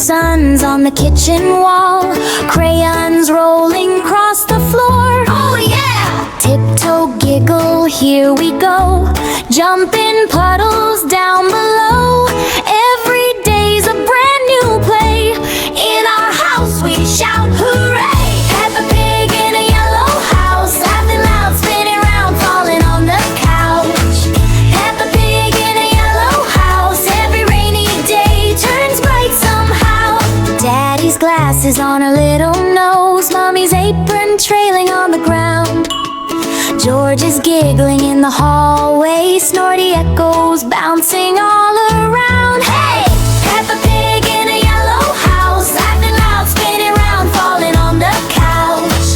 suns on the kitchen wall, crayons rolling across the floor. Oh yeah! Tiptoe, giggle, here we go, jump in puddles down below. Every day's a brand new play. In our house we shout hooray! Peppa Pig in a yellow house, laughing loud, spinning round, falling on the couch. Peppa Pig in a yellow house, every rainy day turns bright somehow. Daddy's glasses on her little nose, Mommy's apron trailing on the ground. George is giggling in the hallway, Snorty echoes bouncing all around. Hey! Peppa Pig in a yellow house, laughing loud, spinning round, falling on the couch.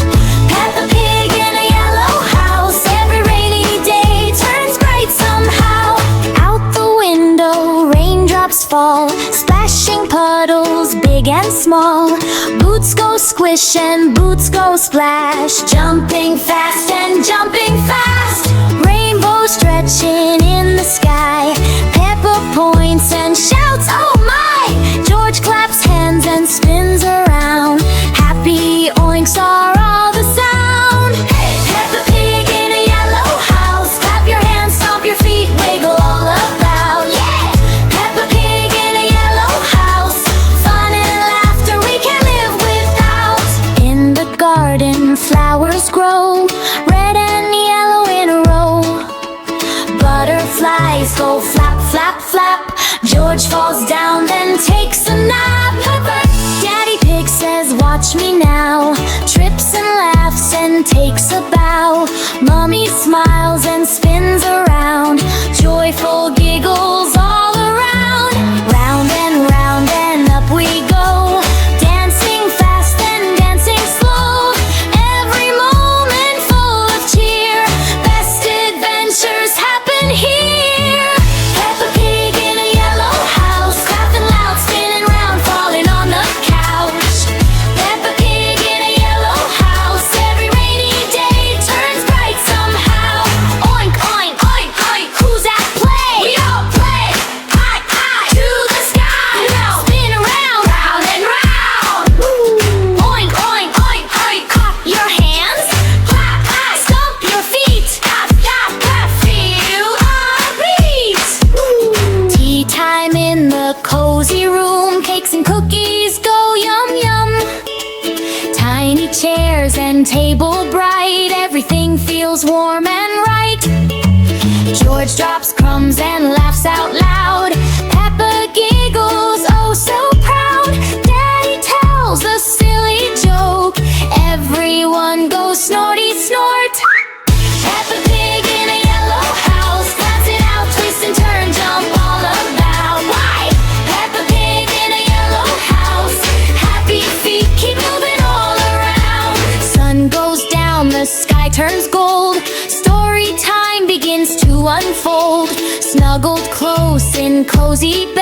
Peppa Pig in a yellow house, every rainy day turns bright somehow. Out the window, raindrops fall, splashing puddles big and small. Boots go squish and boots go splash, jumping fast and jumping fast. Rainbow stretching in the sky, Peppa points and shouts, oh my! George claps hands and spins around, happy oinks are all the sound. Hey! Peppa Pig in a yellow house, clap your hands, stomp your feet, wiggle all about. Yeah! Peppa Pig in a yellow house, fun and laughter we can't live without. In the garden flowers grow, red and yellow in a row. Butterflies go flap, flap, flap. George falls down, then takes a nap. Daddy Pig says, watch me now, trips and laughs and takes a bow. Mommy smiles and spins around, joyful giggles all around. Round and up we go, dancing fast and dancing slow. Every moment full of cheer, best adventures happen here. Peppa Pig in a yellow house, laughing loud, spinning round, falling on the couch. Peppa Pig in a yellow house, every rainy day turns bright somehow. Oink, oink, oink, oink, who's at play? We all play, high, high, to the sky. Now spin around, round and round. Oink, oink, oink, oink, clap your hands, clap, clap, stomp your feet, clap, clap, clap, feel our beat. Tea time in the cozy room, cakes and cookies go yum yum. Tiny chairs and table bright, everything feels warm and right. George drops crumbs and laughs out loud, Peppa giggles oh so proud. Daddy tells a silly joke, everyone goes snorty snort. Peppa Pig in a yellow house, glancing out, twist and turn, jump all about. Why? Peppa Pig in a yellow house, happy feet keep moving all around. Sun goes down, the sky turns gold, story time begins to unfold. Snuggled close in cozy